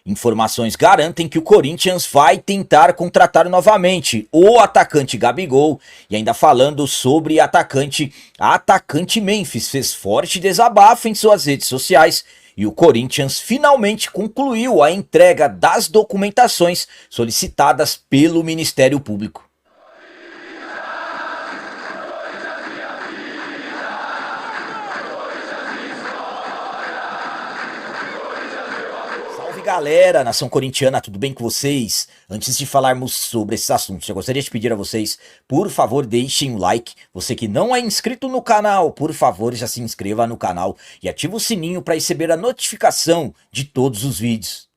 Informações garantem que o Corinthians vai tentar contratar novamente o atacante Gabigol. E ainda falando sobre atacante Memphis fez forte desabafo em suas redes sociais. E o Corinthians finalmente concluiu a entrega das documentações solicitadas pelo Ministério Público. Galera, nação corintiana, tudo bem com vocês? Antes de falarmos sobre esses assuntos, eu gostaria de pedir a vocês, por favor, deixem o like. Você que não é inscrito no canal, por favor, já se inscreva no canal e ative o sininho para receber a notificação de todos os vídeos.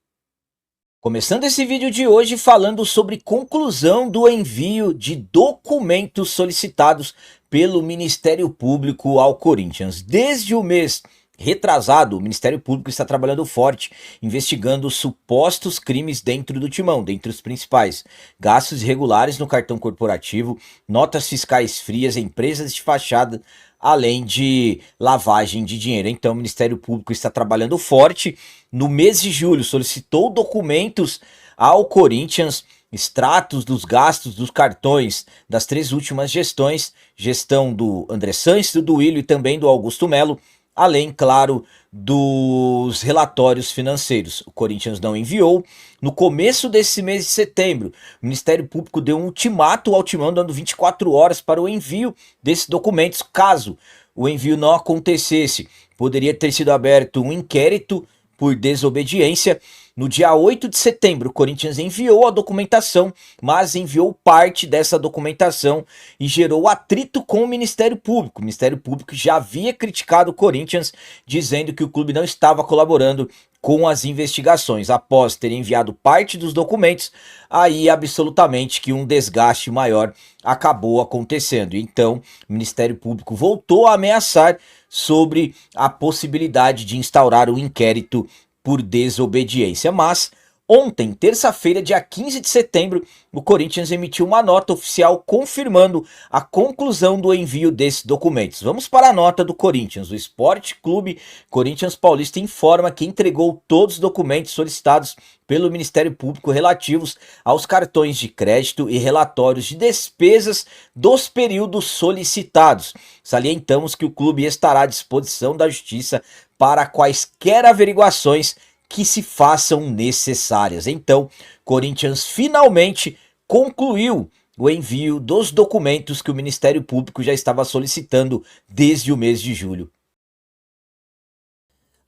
Começando esse vídeo de hoje falando sobre conclusão do envio de documentos solicitados pelo Ministério Público ao Corinthians. Desde o mês retrasado, o Ministério Público está trabalhando forte, investigando supostos crimes dentro do timão, dentre os principais: gastos irregulares no cartão corporativo, notas fiscais frias, empresas de fachada, além de lavagem de dinheiro. Então o Ministério Público está trabalhando forte. No mês de julho solicitou documentos ao Corinthians, extratos dos gastos dos cartões das 3 últimas gestões, gestão do André Sanches, do Duílio e também do Augusto Melo, além, claro, dos relatórios financeiros. O Corinthians não enviou. No começo desse mês de setembro, o Ministério Público deu um ultimato ao Timão, dando 24 horas para o envio desses documentos. Caso o envio não acontecesse, poderia ter sido aberto um inquérito por desobediência. No dia 8 de setembro, o Corinthians enviou a documentação, mas enviou parte dessa documentação e gerou atrito com o Ministério Público. O Ministério Público já havia criticado o Corinthians, dizendo que o clube não estava colaborando com as investigações. Após ter enviado parte dos documentos, aí absolutamente que um desgaste maior acabou acontecendo. Então, o Ministério Público voltou a ameaçar sobre a possibilidade de instaurar um inquérito por desobediência. Mas ontem, terça-feira, dia 15 de setembro, o Corinthians emitiu uma nota oficial confirmando a conclusão do envio desses documentos. Vamos para a nota do Corinthians. O Esporte Clube Corinthians Paulista informa que entregou todos os documentos solicitados pelo Ministério Público relativos aos cartões de crédito e relatórios de despesas dos períodos solicitados. Salientamos que o clube estará à disposição da Justiça para quaisquer averiguações que se façam necessárias. Então, Corinthians finalmente concluiu o envio dos documentos que o Ministério Público já estava solicitando desde o mês de julho.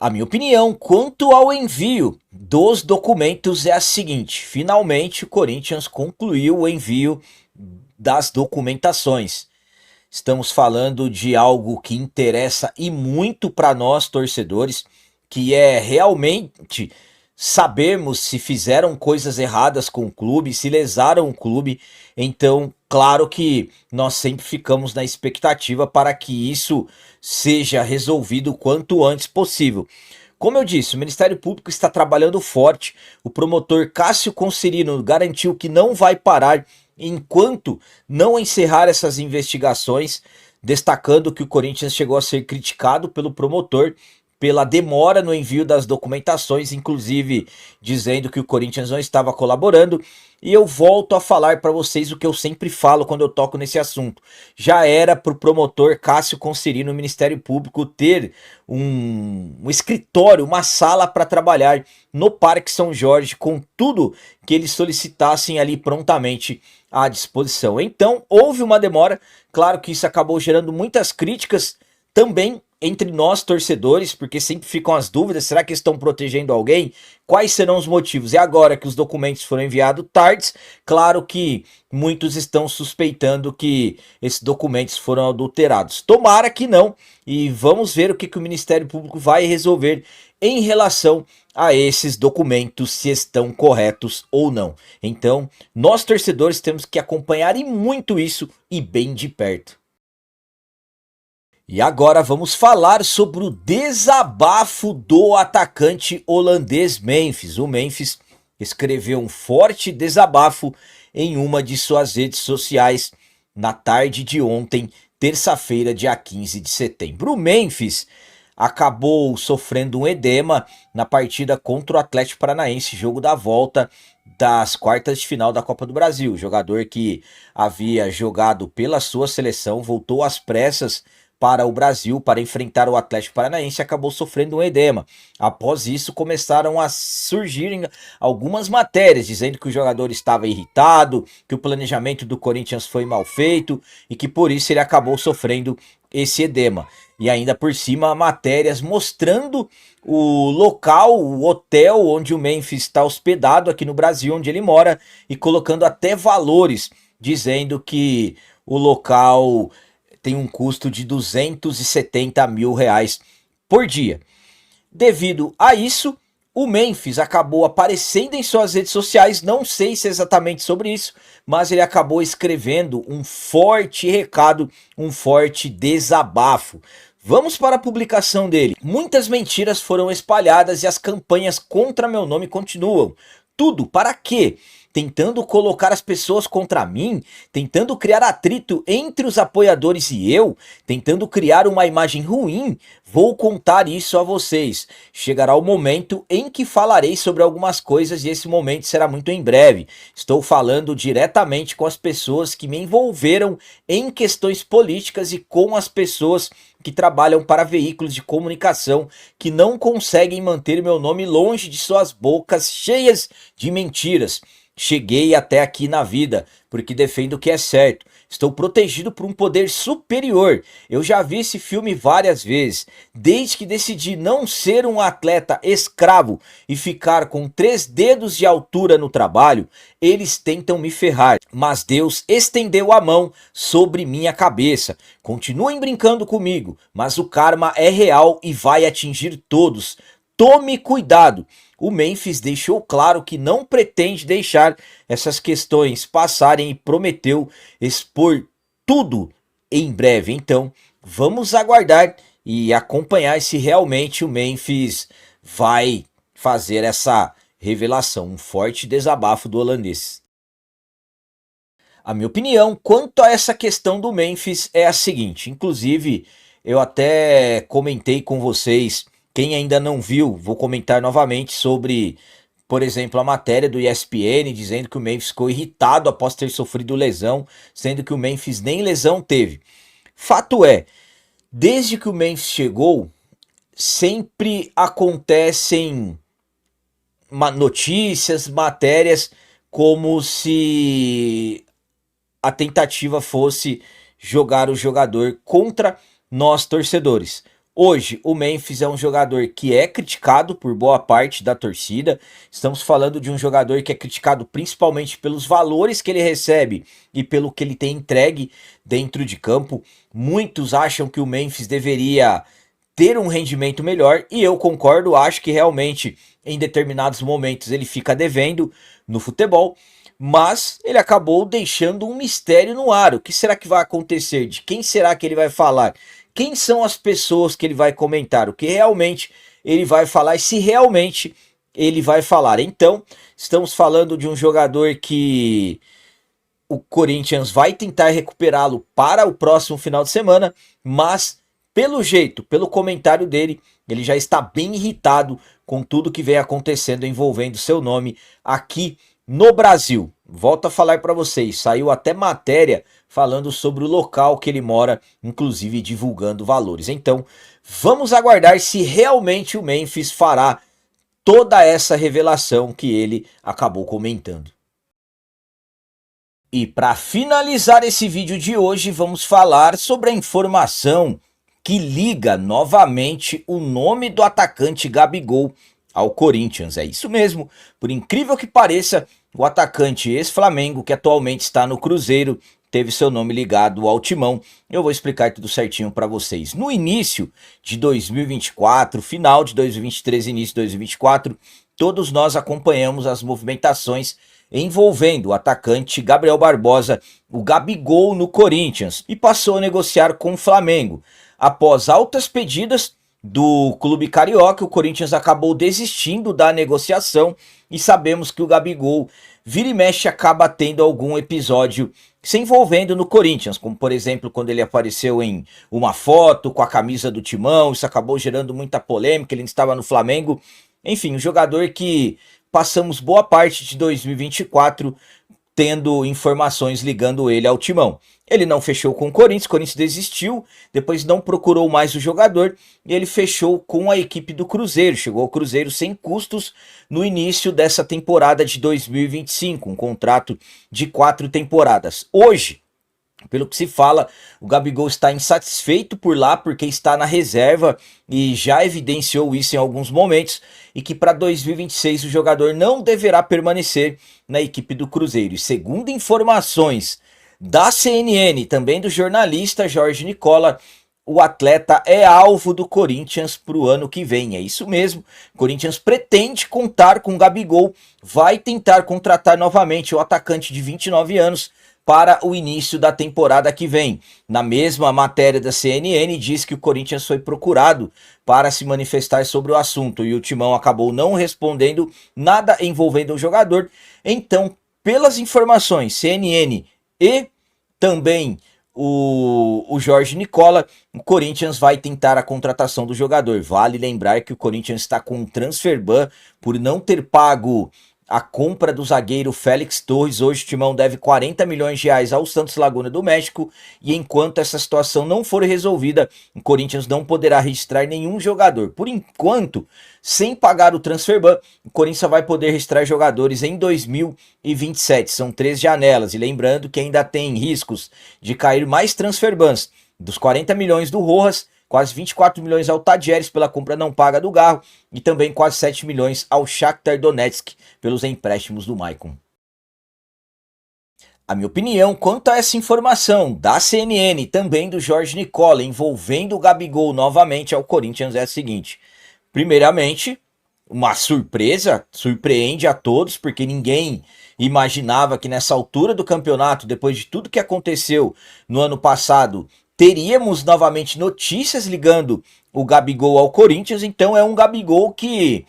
A minha opinião quanto ao envio dos documentos é a seguinte: finalmente o Corinthians concluiu o envio das documentações. Estamos falando de algo que interessa e muito para nós torcedores, que é realmente sabermos se fizeram coisas erradas com o clube, se lesaram o clube. Então, claro que nós sempre ficamos na expectativa para que isso seja resolvido o quanto antes possível. Como eu disse, o Ministério Público está trabalhando forte. O promotor Cássio Conserino garantiu que não vai parar enquanto não encerrar essas investigações, destacando que o Corinthians chegou a ser criticado pelo promotor pela demora no envio das documentações, inclusive dizendo que o Corinthians não estava colaborando. E eu volto a falar para vocês o que eu sempre falo quando eu toco nesse assunto. Já era para o promotor Cássio Conserino, no Ministério Público, ter um escritório, uma sala para trabalhar no Parque São Jorge, com tudo que eles solicitassem ali prontamente à disposição. Então, houve uma demora. Claro que isso acabou gerando muitas críticas também entre nós torcedores, porque sempre ficam as dúvidas: será que estão protegendo alguém? Quais serão os motivos? E agora que os documentos foram enviados tardes, claro que muitos estão suspeitando que esses documentos foram adulterados. Tomara que não, e vamos ver o que o Ministério Público vai resolver em relação a esses documentos, se estão corretos ou não. Então, nós torcedores temos que acompanhar e muito isso, e bem de perto. E agora vamos falar sobre o desabafo do atacante holandês Memphis. O Memphis escreveu um forte desabafo em uma de suas redes sociais na tarde de ontem, terça-feira, dia 15 de setembro. O Memphis acabou sofrendo um edema na partida contra o Atlético Paranaense, jogo da volta das quartas de final da Copa do Brasil. O jogador que havia jogado pela sua seleção voltou às pressas para o Brasil para enfrentar o Atlético Paranaense e acabou sofrendo um edema. Após isso, começaram a surgir algumas matérias dizendo que o jogador estava irritado, que o planejamento do Corinthians foi mal feito e que por isso ele acabou sofrendo esse edema. E ainda por cima, matérias mostrando o local, o hotel onde o Memphis está hospedado aqui no Brasil, onde ele mora, e colocando até valores, dizendo que o local tem um custo de 270 mil reais por dia. Devido a isso, o Memphis acabou aparecendo em suas redes sociais, não sei se é exatamente sobre isso, mas ele acabou escrevendo um forte recado, um forte desabafo. Vamos para a publicação dele. Muitas mentiras foram espalhadas e as campanhas contra meu nome continuam. Tudo para quê? Tentando colocar as pessoas contra mim, tentando criar atrito entre os apoiadores e eu, tentando criar uma imagem ruim. Vou contar isso a vocês. Chegará o momento em que falarei sobre algumas coisas e esse momento será muito em breve. Estou falando diretamente com as pessoas que me envolveram em questões políticas e com as pessoas que trabalham para veículos de comunicação que não conseguem manter meu nome longe de suas bocas cheias de mentiras. Cheguei até aqui na vida porque defendo o que é certo. Estou protegido por um poder superior. Eu já vi esse filme várias vezes. Desde que decidi não ser um atleta escravo e ficar com 3 dedos de altura no trabalho, eles tentam me ferrar. Mas Deus estendeu a mão sobre minha cabeça. Continuem brincando comigo, mas o karma é real e vai atingir todos. Tome cuidado. O Memphis deixou claro que não pretende deixar essas questões passarem e prometeu expor tudo em breve. Então, vamos aguardar e acompanhar se realmente o Memphis vai fazer essa revelação. Um forte desabafo do holandês. A minha opinião quanto a essa questão do Memphis é a seguinte. Inclusive, eu até comentei com vocês. Quem ainda não viu, vou comentar novamente sobre, por exemplo, a matéria do ESPN dizendo que o Memphis ficou irritado após ter sofrido lesão, sendo que o Memphis nem lesão teve. Fato é, desde que o Memphis chegou, sempre acontecem notícias, matérias, como se a tentativa fosse jogar o jogador contra nós torcedores. Hoje, o Memphis é um jogador que é criticado por boa parte da torcida. Estamos falando de um jogador que é criticado principalmente pelos valores que ele recebe e pelo que ele tem entregue dentro de campo. Muitos acham que o Memphis deveria ter um rendimento melhor e eu concordo, acho que realmente em determinados momentos ele fica devendo no futebol. Mas ele acabou deixando um mistério no ar. O que será que vai acontecer? De quem será que ele vai falar? Quem são as pessoas que ele vai comentar? O que realmente ele vai falar e se realmente ele vai falar. Então, estamos falando de um jogador que o Corinthians vai tentar recuperá-lo para o próximo final de semana, mas pelo jeito, pelo comentário dele, ele já está bem irritado com tudo que vem acontecendo envolvendo seu nome aqui no Brasil. Volto a falar para vocês, saiu até matéria falando sobre o local que ele mora, inclusive divulgando valores. Então, vamos aguardar se realmente o Memphis fará toda essa revelação que ele acabou comentando. E para finalizar esse vídeo de hoje, vamos falar sobre a informação que liga novamente o nome do atacante Gabigol ao Corinthians. É isso mesmo, por incrível que pareça, o atacante ex-Flamengo, que atualmente está no Cruzeiro, teve seu nome ligado ao Timão. Eu vou explicar tudo certinho para vocês. No início de 2024, final de 2023, início de 2024, todos nós acompanhamos as movimentações envolvendo o atacante Gabriel Barbosa, o Gabigol, no Corinthians, e passou a negociar com o Flamengo. Após altas pedidas, do clube carioca. O Corinthians acabou desistindo da negociação e sabemos que o Gabigol vira e mexe acaba tendo algum episódio se envolvendo no Corinthians, como por exemplo quando ele apareceu em uma foto com a camisa do Timão. Isso acabou gerando muita polêmica, ele estava no Flamengo. Enfim, um jogador que passamos boa parte de 2024 tendo informações ligando ele ao Timão. Ele não fechou com o Corinthians desistiu, depois não procurou mais o jogador e ele fechou com a equipe do Cruzeiro. Chegou ao Cruzeiro sem custos no início dessa temporada de 2025, um contrato de 4 temporadas. Hoje, pelo que se fala, o Gabigol está insatisfeito por lá porque está na reserva e já evidenciou isso em alguns momentos, e que para 2026 o jogador não deverá permanecer na equipe do Cruzeiro. E segundo informações da CNN, também do jornalista Jorge Nicola, o atleta é alvo do Corinthians para o ano que vem. É isso mesmo, o Corinthians pretende contar com o Gabigol, vai tentar contratar novamente o atacante de 29 anos para o início da temporada que vem. Na mesma matéria da CNN, diz que o Corinthians foi procurado para se manifestar sobre o assunto e o Timão acabou não respondendo nada envolvendo o jogador. Então, pelas informações CNN e também o Jorge Nicola, o Corinthians vai tentar a contratação do jogador. Vale lembrar que o Corinthians está com um transfer ban por não ter pago a compra do zagueiro Félix Torres. Hoje o Timão deve 40 milhões de reais ao Santos Laguna do México, e enquanto essa situação não for resolvida, o Corinthians não poderá registrar nenhum jogador. Por enquanto, sem pagar o transfer ban, o Corinthians vai poder registrar jogadores em 2027. São 3 janelas, e lembrando que ainda tem riscos de cair mais transfer bans. Dos 40 milhões do Rojas, quase 24 milhões ao Tadjeres pela compra não paga do Garro e também quase 7 milhões ao Shakhtar Donetsk pelos empréstimos do Maicon. A minha opinião quanto a essa informação da CNN e também do Jorge Nicola envolvendo o Gabigol novamente ao Corinthians é a seguinte: primeiramente, uma surpresa, surpreende a todos, porque ninguém imaginava que nessa altura do campeonato, depois de tudo que aconteceu no ano passado, teríamos novamente notícias ligando o Gabigol ao Corinthians. Então é um Gabigol que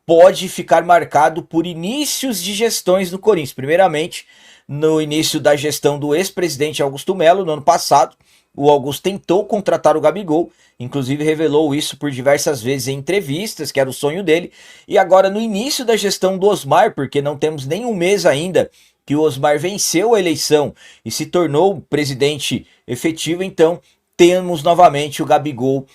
pode ficar marcado por inícios de gestões no Corinthians. Primeiramente, no início da gestão do ex-presidente Augusto Melo, no ano passado, o Augusto tentou contratar o Gabigol, inclusive revelou isso por diversas vezes em entrevistas, que era o sonho dele. E agora no início da gestão do Osmar, porque não temos nem um mês ainda que o Osmar venceu a eleição e se tornou presidente efetivo, então temos novamente o Gabigol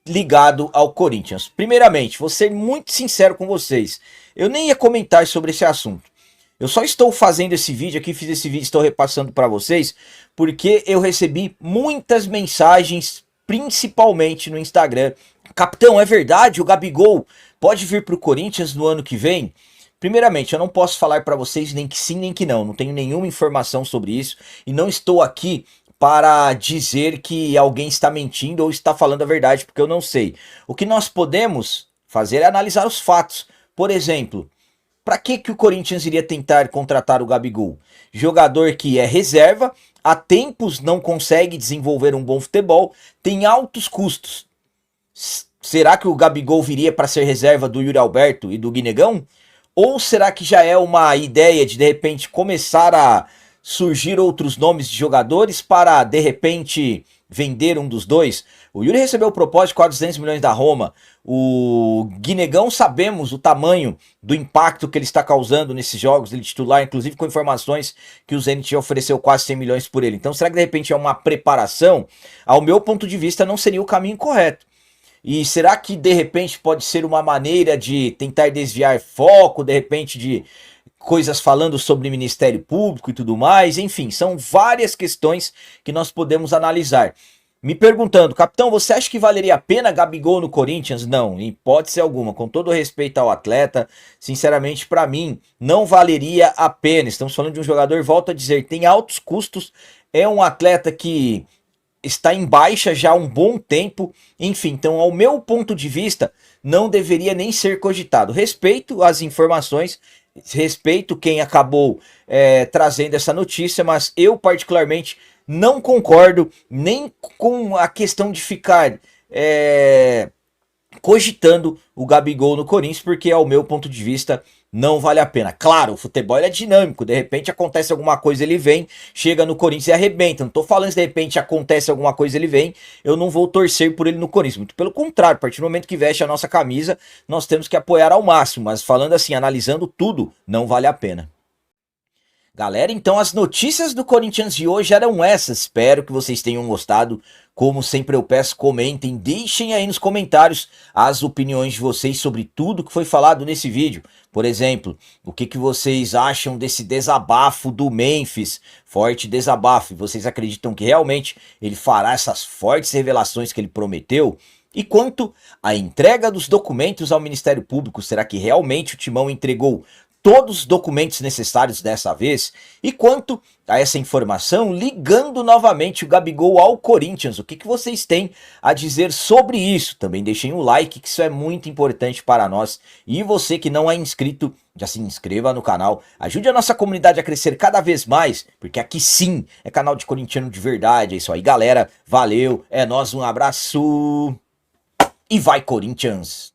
ligado ao Corinthians. Primeiramente, vou ser muito sincero com vocês, eu nem ia comentar sobre esse assunto. Eu só estou fazendo esse vídeo aqui, fiz esse vídeo, estou repassando para vocês, porque eu recebi muitas mensagens, principalmente no Instagram. Capitão, é verdade, o Gabigol pode vir para o Corinthians no ano que vem? Primeiramente, eu não posso falar para vocês nem que sim nem que não tenho nenhuma informação sobre isso e não estou aqui para dizer que alguém está mentindo ou está falando a verdade, porque eu não sei. O que nós podemos fazer é analisar os fatos. Por exemplo, para que o Corinthians iria tentar contratar o Gabigol? Jogador que é reserva, há tempos não consegue desenvolver um bom futebol, tem altos custos. Será que o Gabigol viria para ser reserva do Yuri Alberto e do Guinegão? Ou será que já é uma ideia de repente começar a surgir outros nomes de jogadores para de repente vender um dos dois? O Yuri recebeu o propósito de 400 milhões da Roma. O Guinegão, sabemos o tamanho do impacto que ele está causando nesses jogos, ele titular, inclusive com informações que o Zenit ofereceu quase 100 milhões por ele. Então será que de repente é uma preparação? Ao meu ponto de vista não seria o caminho correto. E será que de repente pode ser uma maneira de tentar desviar foco, de repente de coisas falando sobre Ministério Público e tudo mais? Enfim, são várias questões que nós podemos analisar. Me perguntando, capitão, você acha que valeria a pena Gabigol no Corinthians? Não, em hipótese alguma. Com todo respeito ao atleta, sinceramente, para mim, não valeria a pena. Estamos falando de um jogador, volto a dizer, tem altos custos, é um atleta que está em baixa já há um bom tempo, enfim, então ao meu ponto de vista, não deveria nem ser cogitado. Respeito as informações, respeito quem acabou trazendo essa notícia, mas eu particularmente não concordo nem com a questão de ficar cogitando o Gabigol no Corinthians, porque ao meu ponto de vista não vale a pena. Claro, o futebol é dinâmico, de repente acontece alguma coisa, ele vem, chega no Corinthians e arrebenta. Não tô falando se de repente acontece alguma coisa, ele vem, eu não vou torcer por ele no Corinthians. Muito pelo contrário, a partir do momento que veste a nossa camisa, nós temos que apoiar ao máximo. Mas falando assim, analisando tudo, não vale a pena. Galera, então as notícias do Corinthians de hoje eram essas. Espero que vocês tenham gostado. Como sempre eu peço, comentem, deixem aí nos comentários as opiniões de vocês sobre tudo que foi falado nesse vídeo. Por exemplo, o que vocês acham desse desabafo do Memphis? Forte desabafo. Vocês acreditam que realmente ele fará essas fortes revelações que ele prometeu? E quanto à entrega dos documentos ao Ministério Público, será que realmente o Timão entregou todos os documentos necessários dessa vez? E quanto a essa informação, ligando novamente o Gabigol ao Corinthians, o que vocês têm a dizer sobre isso? Também deixem um like, que isso é muito importante para nós. E você que não é inscrito, já se inscreva no canal, ajude a nossa comunidade a crescer cada vez mais, porque aqui sim é canal de corintiano de verdade. É isso aí, galera, valeu, é nóis, um abraço e vai Corinthians!